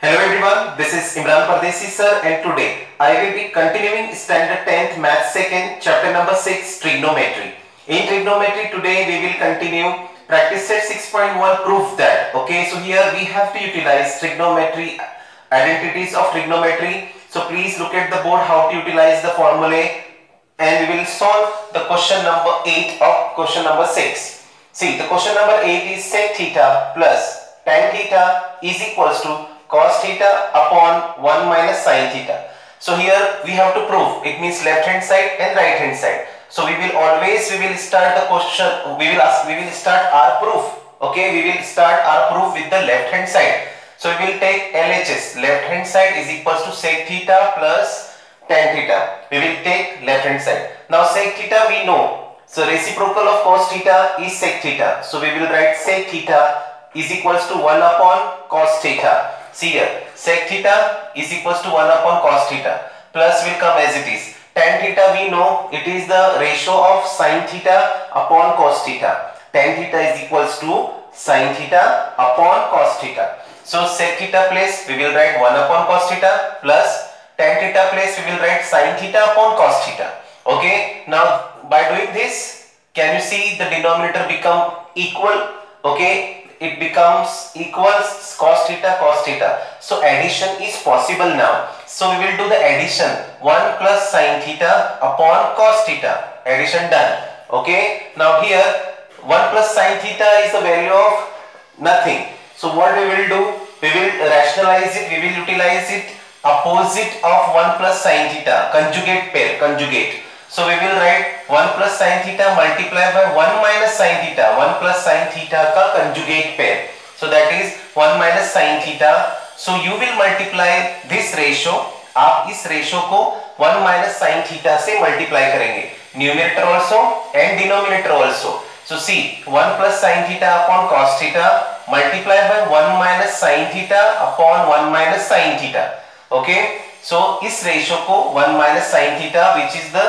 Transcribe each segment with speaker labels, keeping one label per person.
Speaker 1: Hello everyone, this is Imran Pardesi sir and today I will be continuing standard 10th math second chapter number 6 trigonometry. In trigonometry today we will continue practice set 6.1 proof that. Okay, so here we have to utilize trigonometry identities of trigonometry. So please look at the board how to utilize the formulae and we will solve the question number 8 of question number 6. See, the question number 8 is sec theta plus tan theta is equals to cos theta upon 1 minus sin theta. So here we have to prove, it means left hand side and right hand side. So we will start the question, we will start our proof. Okay, we will start our proof with the left hand side. So we will take LHS, left hand side is equals to sec theta plus tan theta. We will take left hand side. Now sec theta we know. So reciprocal of cos theta is sec theta. So we will write sec theta is equals to 1 upon cos theta. See here, sec theta is equals to 1 upon cos theta. Plus will come as it is. Tan theta we know it is the ratio of sin theta upon cos theta. Tan theta is equals to sin theta upon cos theta. So sec theta place we will write 1 upon cos theta plus tan theta place we will write sin theta upon cos theta. Okay, now by doing this, can you see the denominator become equal? Okay, it becomes equals cos theta cos theta. So addition is possible now. So we will do the addition 1 plus sin theta upon cos theta. Addition done. Okay, now here 1 plus sin theta is the value of nothing. So what we will do? We will rationalize it. We will utilize it opposite of 1 plus sin theta. Conjugate pair. Conjugate. So we will write 1 plus sin theta multiplied by 1 minus sin theta. 1 plus sin theta का conjugate pair. So that is 1 minus sin theta. So you will multiply this ratio. आप इस ratio को 1 minus sin theta से multiply करेंगे. Numerator also and denominator also. So see 1 plus sin theta upon cos theta multiplied by 1 minus sin theta upon 1 minus sin theta. Okay. So इस ratio को 1 minus sin theta which is the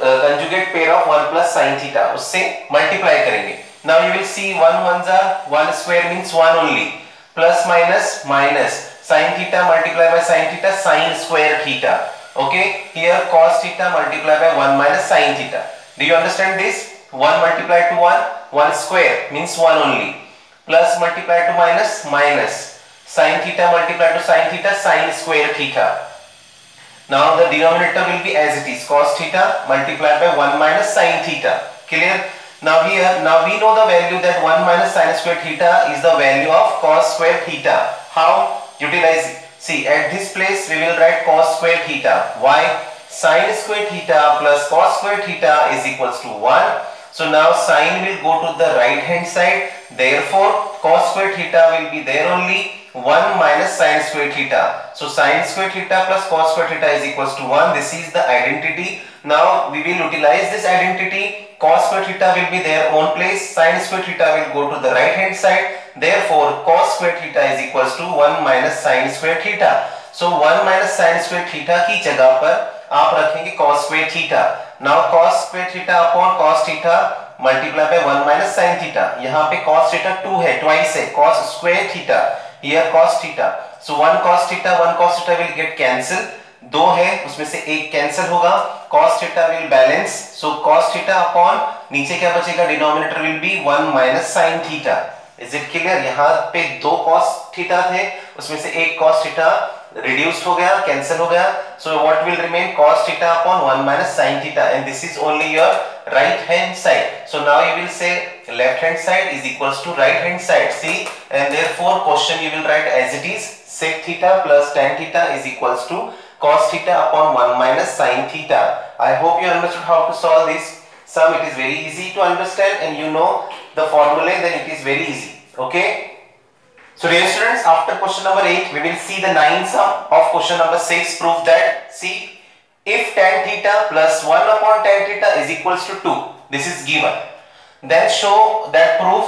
Speaker 1: conjugate pair of 1 plus sin theta उससे multiply करेंगे. Now you will see 1 ones are 1 square means 1 only. Plus minus minus sin theta multiplied by sin theta sin square theta. Okay, here cos theta multiplied by 1 minus sin theta. Do you understand this? 1 multiplied to 1, 1 square means 1 only. Plus multiplied to minus minus sin theta multiplied to sin theta sin square theta. Now the denominator will be as it is cos theta multiplied by 1 minus sin theta. Clear? Now here, now we know the value that 1 minus sin square theta is the value of cos square theta. How? Utilize it. See, at this place we will write cos square theta. Why? Sin square theta plus cos square theta is equals to 1. So now sin will go to the right hand side. Therefore, cos square theta will be there only. 1 minus sin square theta. So sin square theta plus cos square theta is equals to 1. This is the identity. Now we will utilize this identity. Cos square theta will be their own place. Sin square theta will go to the right hand side. Therefore cos square theta is equals to 1 minus sin square theta. So 1 minus sin square theta की जगह पर आप रखेंगे cos square theta. Now cos square theta upon cos theta multiply by 1 minus sin theta. यहाँ पे cos theta 2 है, twice है, cos square theta. Here cos theta. So 1 cos theta will get cancel. 2 है उसमें से एक कैंसिल होगा. Cos theta will balance. So cos theta upon नीचे क्या बचेगा? Denominator will be 1 minus sin theta. Is it clear? यहाँ पे 2 cos theta थे उसमें से एक cos theta reduced हो गया, cancel हो गया. So what will remain? Cos theta upon 1 minus sin theta, and this is only your right hand side. So now you will say left hand side is equals to right hand side. See, and therefore question you will write as it is sec theta plus tan theta is equals to cos theta upon 1 minus sin theta. I hope you understood how to solve this sum. It is very easy to understand and you know the formula, then it is very easy. Okay. So dear students, after question number 8 we will see the 9th sum of question number 6. Prove that. See, if tan theta plus 1 upon tan theta is equals to 2, this is given, then show that proof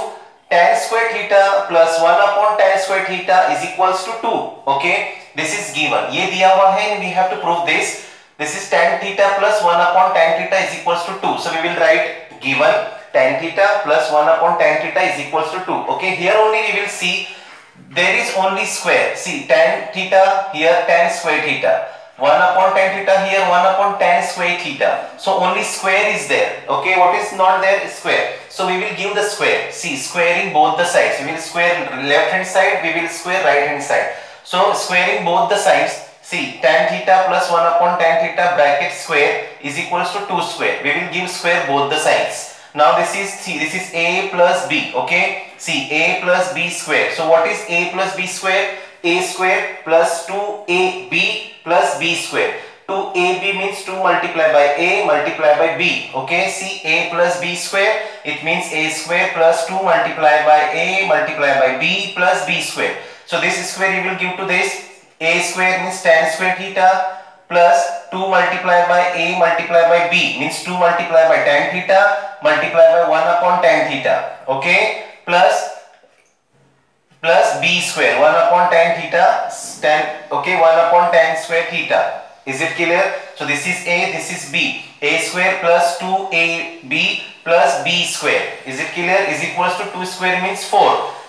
Speaker 1: tan square theta plus 1 upon tan square theta is equals to 2. Okay, this is given. ये दिया हुआ है and we have to prove this. This is tan theta plus 1 upon tan theta is equals to 2. So we will write given tan theta plus 1 upon tan theta is equals to 2. Okay, here only we will see There is only square. See, tan theta here, tan square theta. 1 upon tan theta here, 1 upon tan square theta. So only square is there. Okay, what is not there is square. So we will give the square. See, squaring both the sides. We will square left hand side, we will square right hand side. So squaring both the sides. See, tan theta plus 1 upon tan theta bracket square is equals to 2 square. We will give square both the sides. Now this is, see, this is a plus b. Okay, see, a plus b square. So what is a plus b square? A square plus 2ab plus b square. 2ab means 2 multiplied by a multiplied by b. Okay, see, a plus b square, it means a square plus 2 multiplied by a multiplied by b plus b square. So this square you will give to this. A square means tan square theta plus 2 multiplied by a multiplied by b means 2 multiplied by tan theta multiplied by 1 upon tan theta. Okay, plus b square 1 upon tan theta tan, okay, 1 upon tan square theta. Is it clear? So this is a, this is b. A square plus 2ab plus b square. Is it clear? Is equals to 2 square means 4.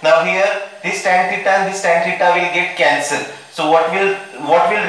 Speaker 1: Now here this tan theta and this tan theta will get cancelled. So what will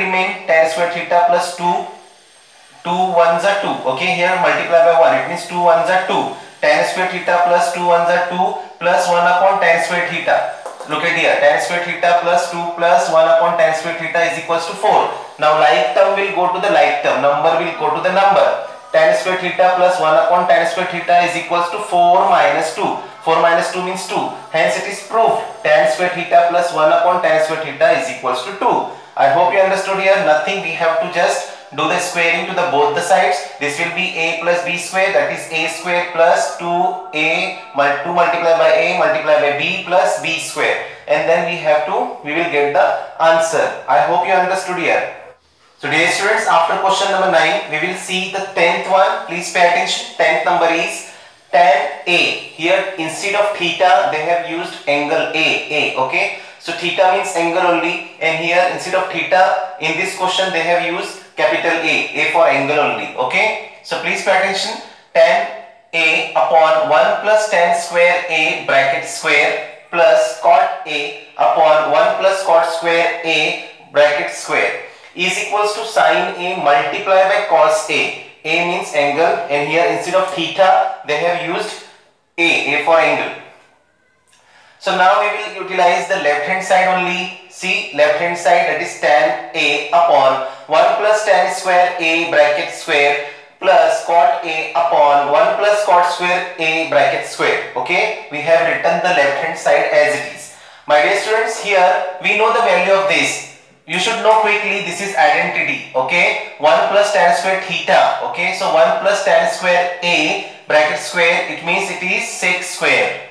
Speaker 1: remain? Tan square theta plus 2 ones are 2. Okay, here multiply by 1. It means 2 ones are 2. Tan square theta plus 2 ones are 2 plus 1 upon tan square theta. Look at here, tan square theta plus 2 plus 1 upon tan square theta is equals to 4. Now like term will go to the like term, number will go to the number. Tan square theta plus 1 upon tan square theta is equals to 4 minus 2. 4 minus 2 means 2. Hence it is proved tan square theta plus 1 upon tan square theta is equals to 2. I hope you understood here. Nothing, we have to just do the squaring to the both the sides. This will be a plus b square, that is a square plus 2 multiplied by a multiplied by b plus b square, and then we will get the answer. I hope you understood here. So dear students, after question number 9 we will see the 10th one. Please pay attention. 10th number is tan A. Here instead of theta they have used angle A. Okay, so theta means angle only, and here instead of theta in this question they have used capital A for angle only. Okay, so please pay attention. Tan A upon 1 plus tan square A bracket square plus cot A upon 1 plus cot square A bracket square is equals to sin A multiplied by cos A. A means angle, and here instead of theta they have used A for angle. So now we will utilize the left hand side only. See, left hand side, that is tan A upon 1 plus tan square A bracket square plus cot A upon 1 plus cot square A bracket square. Okay, we have written the left hand side as it is. My dear students, here we know the value of this. You should know quickly, this is identity. Okay, 1 plus tan square theta. Okay, so 1 plus tan square A bracket square, it means it is sec square.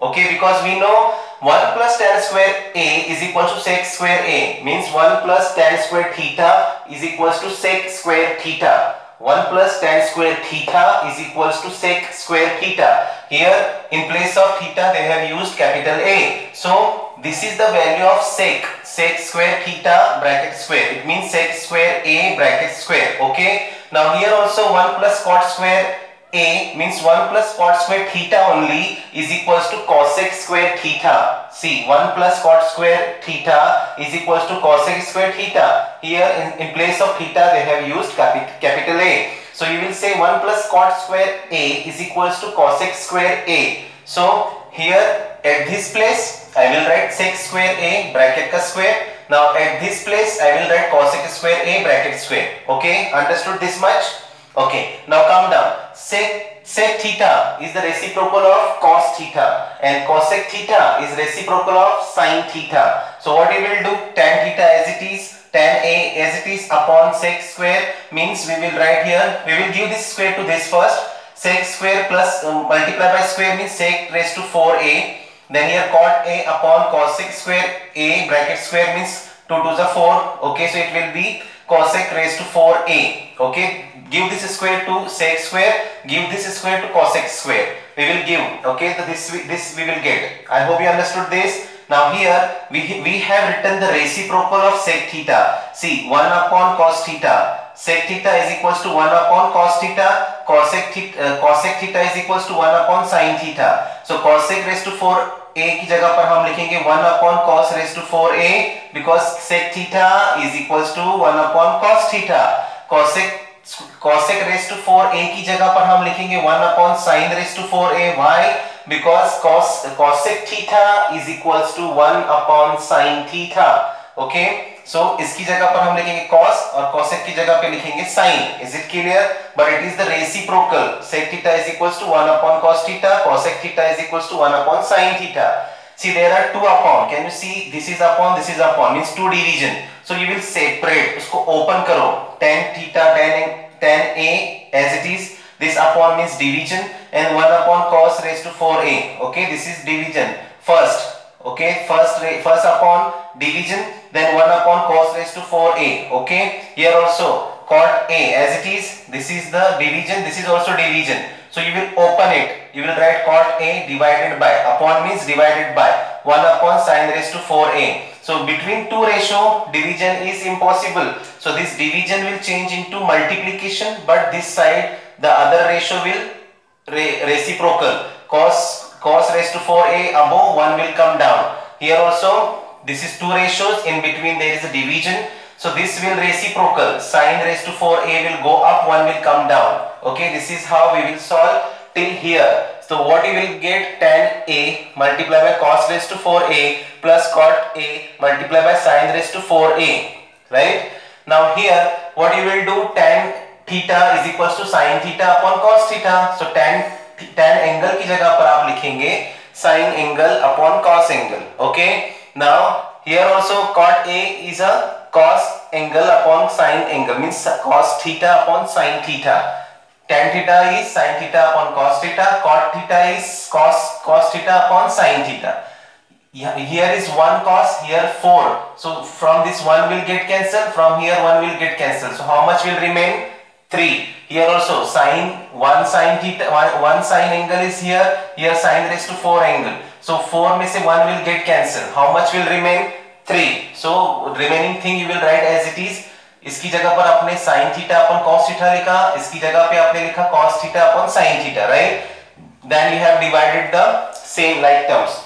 Speaker 1: Okay, because we know 1 plus tan square A is equal to sec square A, means 1 plus tan square theta is equals to sec square theta. 1 plus tan square theta is equals to sec square theta. Here in place of theta they have used capital A. So this is the value of sec square theta bracket square. It means sec square A bracket square. Okay. Now here also 1 plus cot square A means 1 plus cot square theta only is equals to cosec square theta. See, 1 plus cot square theta is equals to cosec square theta. Here in place of theta they have used capital A. So you will say 1 plus cot square A is equals to cosec square A. So here at this place I will write sec square A bracket ka square. Now at this place I will write cosec square A bracket square. Okay, understood this much? Okay, now come down. Sec theta is the reciprocal of cos theta, and cosec theta is reciprocal of sin theta. So what we will do, tan theta as it is, tan A as it is upon sec square, means we will write here, we will give this square to this first. Sec square plus multiply by square means sec raised to 4A. Then here cot A upon cosec square A bracket square means 2 to the 4. Okay, so it will be cosec raised to 4A. Okay, give this square to sec square, give this square to cosec square. We will give. Okay, so this we will get. I hope you understood this. Now here we have written the reciprocal of sec theta. See, 1 upon cos theta. Sec theta is equals to 1 upon cos theta. Cosec theta is equals to 1 upon sin theta. So cosec raised to 4 a की जगह पर हम लिखेंगे 1 upon cos raised to 4a because sec theta is equals to 1 upon cos theta. Cosec raised to 4a की जगह पर हम लिखेंगे 1 upon sin raised to 4a. Why? Because cosec theta is equals to 1 upon sin theta. Okay, so इसकी जगह पर हम लिखेंगे cos और cosec की जगह पे लिखेंगे sin. Is it clear? But it is the reciprocal. Sec theta is equals to 1 upon cos theta. Cosec theta is equals to 1 upon sin theta. See, there are two upon. Can you see? This is upon, this is upon. Means two division. So you will separate. उसको open करो. Tan theta, tan a as it is. This upon means division and 1 upon cos raised to 4a. Okay, this is division first. Okay, first upon division, then 1 upon cos raised to 4a. Okay, here also cot a as it is. This is the division, this is also division. So you will open it. You will write cot a divided by, upon means divided by 1 upon sin raised to 4a. So between two ratio division is impossible. So this division will change into multiplication, but this side the other ratio will reciprocal. Cos raised to 4a above 1 will come down. Here also this is two ratios, in between there is a division. So this will reciprocal. Sin raised to 4a will go up, 1 will come down. Okay, this is how we will solve till here. So what you will get, tan a multiplied by cos raised to 4a plus cot a multiplied by sin raised to 4a. Right? Now here what you will do, tan theta is equals to sin theta upon cos theta. So tan angle की जगह पर आप लिखेंगे sin angle upon cos angle. Okay, now here also cot a is a cos angle upon sin angle, means cos theta upon sin theta. Tan theta is sin theta upon cos theta. Cot theta is cos theta upon sin theta. Here is 1 cos, here 4. So from this 1 will get cancelled, from here 1 will get cancelled. So how much will remain? 3. Here also sin 1 sin theta, 1 sin angle is here, here sin raised to 4 angle. So 4 में से 1 will get cancelled. How much will remain? 3. So remaining thing you will write as it is. इसकी जगह पर आपने sin theta upon cos theta लिखा, इसकी जगह पे आपने लिखा cos theta upon sin theta, right? Then you have divided the same like terms.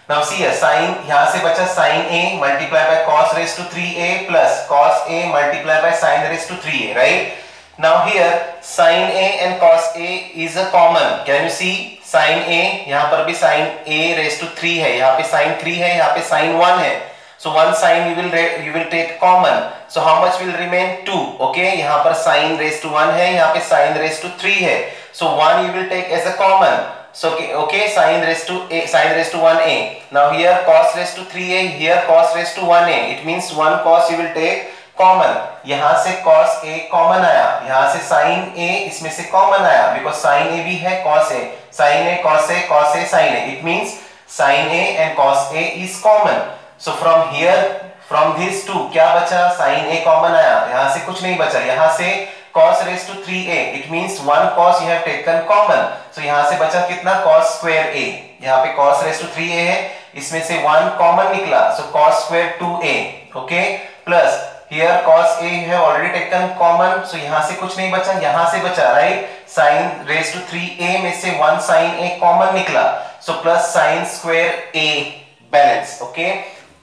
Speaker 1: Now see here, sin यहाँ से बचा sin a multiplied by cos raised to 3a plus cos a multiplied by sin raised to 3a, right? Now here sin a and cos a is a common. Can you see? Sin a, यहाँ पर भी sin a raised to 3 है, यहाँ पे sin 3 है, यहाँ पे sin 1 है. So one sin you will take common. So how much will remain? 2. Okay, यहाँ पर sin raised to 1 है, यहाँ पे sin raised to 3 है. So 1 you will take as a common. So okay, sin raised to 1a. Now here cos raised to 3a, here cos raised to 1a. It means 1 cos you will take common. यहाँ से cos a common आया, यहाँ से sin a इसमें से common आया, because sin a भी है cos a. Sin a cos a, cos a sin a. It means sin a and cos a is common. So from here, from these two क्या बचा? Sin a common आया, यहाँ से कुछ नहीं बचा, यहाँ से cos raised to 3a. It means 1 cos you have taken common. So यहाँ से बचा कितना? Cos square a. यहाँ पे cos raised to 3a है, इसमें से 1 common निकला. So cos square 2a. Okay, plus here cos a you have already taken common. So यहाँ से कुछ नहीं बचा, यहाँ से बचा, right? Sin raised to 3a में से 1 sin a common निकला. So plus sin square a balance. Okay,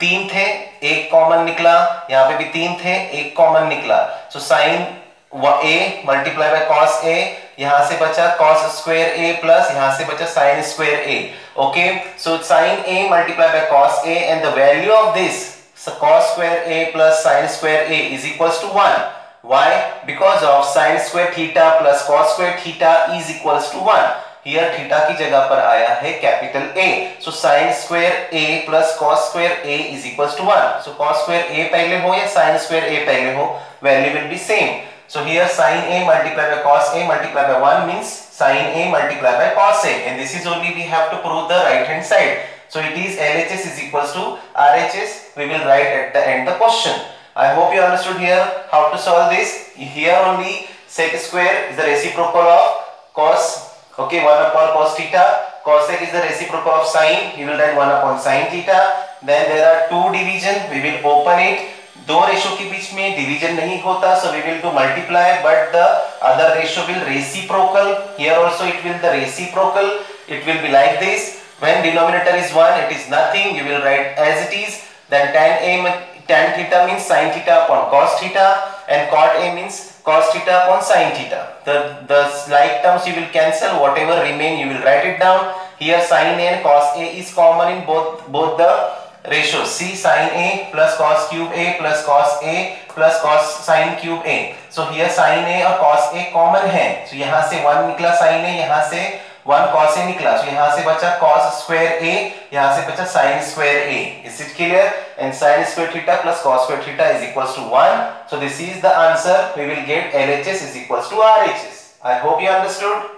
Speaker 1: 3 थे, एक कॉमन निकला, यहाँ पे भी 3 थे, एक कॉमन निकला. So sin a multiply by cos a, यहाँ से बचा cos square a plus यहाँ से बचा sin square a. Okay, so sin a multiply by cos a and the value of this, so cos square a plus sin square a is equals to 1. Why? Because of sin square theta plus cos square theta is equals to 1. Here theta की जगह पर आया है capital A. So sin square a plus cos square a is equals to 1. So cos square a पहले हो या sin square a पहले हो, value will be same. So here sin a multiplied by cos a multiplied by 1 means sin a multiplied by cos a, and this is only we have to prove the right hand side. So it is LHS is equals to RHS. We will write at the end the question. I hope you understood here how to solve this. Here only sec square is the reciprocal of cos. Okay, 1 upon cos theta. Cosec is the reciprocal of sin. You will write 1 upon sin theta. Then there are two division. We will open it. दो ratio के बीच में division नहीं होता, so we will do multiply, but the other ratio will reciprocal. Here also it will the reciprocal. It will be like this. When denominator is 1, it is nothing. You will write as it is. Then tan theta means sin theta upon cos theta, and cot A means cos theta upon sin theta. The like terms you will cancel. Whatever remain you will write it down. Here sin A and cos A is common in both the ratios. See, sin A plus cos cube A plus cos A plus cos sin cube A. So here sin A और cos A common है. So यहाँ से 1 निकला sin A, यहाँ से 1 cos A निकला. So यहाँ से बचा cos square A, यहाँ से बचा sin square A. Is it clear? And sin square theta plus cos square theta is equals to 1. So this is the answer. We will get LHS is equals to RHS. I hope you understood.